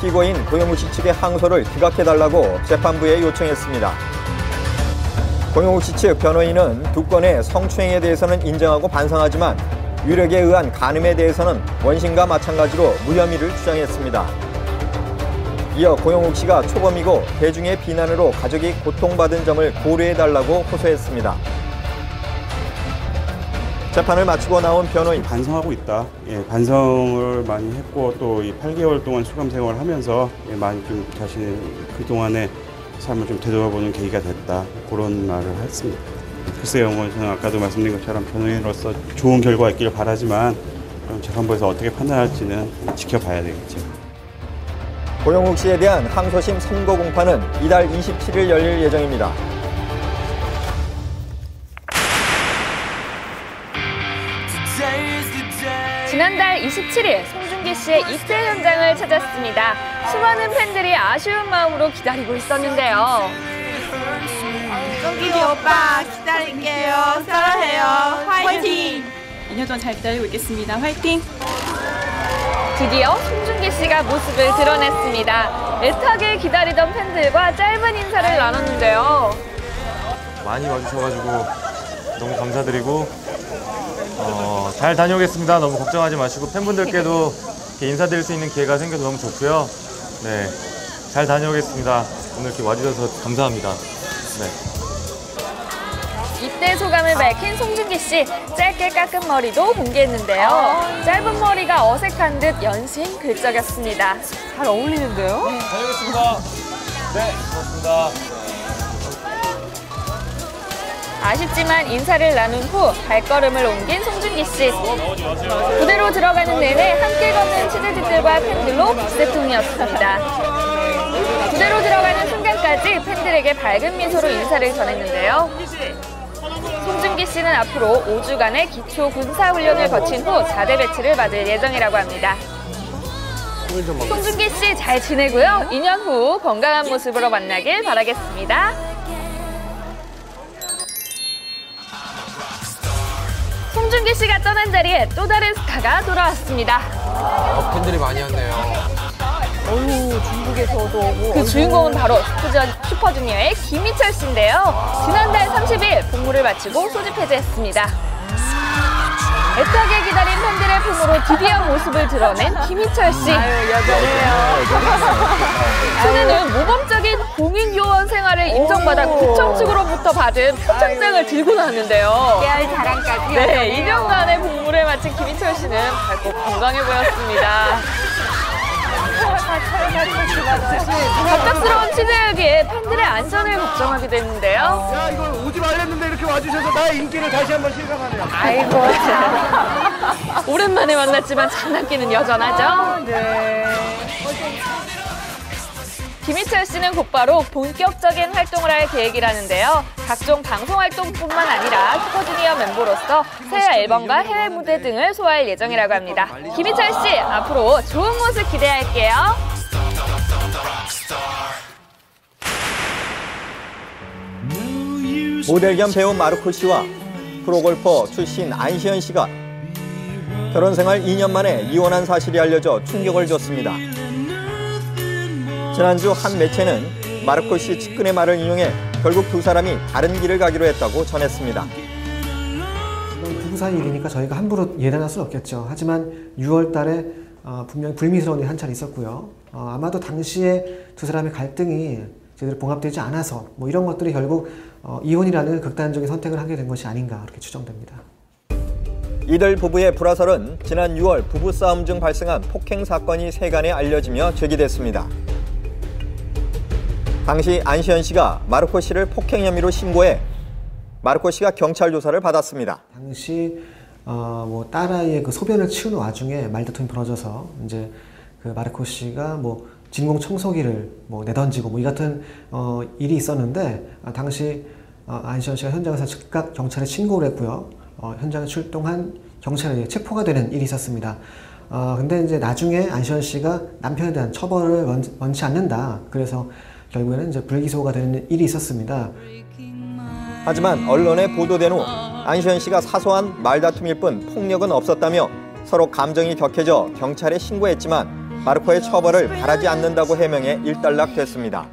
피고인 고영욱 씨 측의 항소를 기각해달라고 재판부에 요청했습니다. 고영욱 씨 측 변호인은 두 건의 성추행에 대해서는 인정하고 반성하지만 유력에 의한 간음에 대해서는 원심과 마찬가지로 무혐의를 주장했습니다. 이어 고영욱 씨가 초범이고 대중의 비난으로 가족이 고통받은 점을 고려해달라고 호소했습니다. 재판을 마치고 나온 변호인. 반성하고 있다. 반성을 많이 했고 또 이 8개월 동안 수감 생활을 하면서 많이 좀 자신의 그동안의 삶을 좀 되돌아보는 계기가 됐다. 그런 말을 했습니다. 글쎄요, 저는 아까도 말씀드린 것처럼 변호인으로서 좋은 결과가 있기를 바라지만 재판부에서 어떻게 판단할지는 지켜봐야 되겠죠. 고영욱 씨에 대한 항소심 선고 공판은 이달 27일 열릴 예정입니다. 지난달 27일 송중기 씨의 입대 현장을 찾았습니다. 수많은 팬들이 아쉬운 마음으로 기다리고 있었는데요. 송중기 오빠 기다릴게요. 사랑해요. 화이팅! 2년 동안 잘 기다리고 있겠습니다. 화이팅! 드디어 송중기 씨가 모습을 드러냈습니다. 애타게 기다리던 팬들과 짧은 인사를 나눴는데요. 많이 와주셔가지고 너무 감사드리고 잘 다녀오겠습니다. 너무 걱정하지 마시고 팬분들께도 이렇게 인사드릴 수 있는 기회가 생겨서 너무 좋고요. 네, 잘 다녀오겠습니다. 오늘 이렇게 와주셔서 감사합니다. 네. 입대 소감을 밝힌 송중기 씨, 짧게 깎은 머리도 공개했는데요. 짧은 머리가 어색한 듯 연신 긁적였습니다. 잘 어울리는데요? 다녀오겠습니다. 네, 고맙습니다. 아쉽지만 인사를 나눈 후 발걸음을 옮긴 송중기 씨. 무대로 들어가는 내내 함께 걷는 취재진들과 팬들로 북새통이었습니다. 무대로 들어가는 순간까지 팬들에게 밝은 미소로 인사를 전했는데요. 송중기 씨는 앞으로 5주간의 기초 군사훈련을 거친 후 자대 배치를 받을 예정이라고 합니다. 송중기 씨 잘 지내고요. 2년 후 건강한 모습으로 만나길 바라겠습니다. 송중기 씨가 떠난 자리에 또 다른 스타가 돌아왔습니다. 팬들이 많이 왔네요. 어휴, 중국에서도 오고. 그 주인공은 바로 슈퍼주니어의 김희철 씨인데요. 지난달 30일 복무를 마치고 소집 해제했습니다. 애타게 기다린 팬들의 품으로 드디어 모습을 드러낸 김희철 씨. 아유, 여전해요. 최근에는 모범적인 공익요원 생활을 인정받아 구청 측으로부터 받은 표창장을 들고 나왔는데요. 깨알 자랑까지. 네, 2년간의 복무를 마친 김희철 씨는 밝고 건강해 보였습니다. 갑작스러운 취재여기에 팬들의 안전을 걱정하게 됐는데요. 야, 이거 오지 말랬는데 이렇게 와주셔서 나의 인기를 다시 한번 실감하네요. 아이고, 참. 오랜만에 만났지만 장난기는 여전하죠? 네. 김희철 씨는 곧바로 본격적인 활동을 할 계획이라는데요. 각종 방송 활동뿐만 아니라 슈퍼주니어 멤버로서 새 앨범과 해외 무대 등을 소화할 예정이라고 합니다. 김희철 씨, 앞으로 좋은 모습 기대할게요. 모델 겸 배우 마르코 씨와 프로골퍼 출신 안시현 씨가 결혼 생활 2년 만에 이혼한 사실이 알려져 충격을 줬습니다. 지난주 한 매체는 마르코 씨 측근의 말을 인용해 결국 두 사람이 다른 길을 가기로 했다고 전했습니다. 부부 사이 일이니까 저희가 함부로 예단할 수는 없겠죠. 하지만 6월 달에 분명히 불미스러운 일이 한 차례 있었고요. 아마도 당시에 두 사람의 갈등이 제대로 봉합되지 않아서 뭐 이런 것들이 결국 이혼이라는 극단적인 선택을 하게 된 것이 아닌가 그렇게 추정됩니다. 이들 부부의 불화설은 지난 6월 부부싸움 중 발생한 폭행 사건이 세간에 알려지며 제기됐습니다. 당시 안시현 씨가 마르코 씨를 폭행 혐의로 신고해 마르코 씨가 경찰 조사를 받았습니다. 당시 뭐 딸아이의 그 소변을 치우는 와중에 말다툼이 벌어져서 이제 그 마르코 씨가 뭐 진공 청소기를 뭐 내던지고 뭐 이 같은 일이 있었는데 당시 안시현 씨가 현장에서 즉각 경찰에 신고를 했고요. 현장에 출동한 경찰에 체포가 되는 일이 있었습니다. 근데 이제 나중에 안시현 씨가 남편에 대한 처벌을 원치 않는다. 그래서 결국에는 이제 불기소가 되는 일이 있었습니다. 하지만 언론에 보도된 후 안시현 씨가 사소한 말다툼일 뿐 폭력은 없었다며 서로 감정이 격해져 경찰에 신고했지만 마르코의 처벌을 바라지 않는다고 해명해 일단락됐습니다.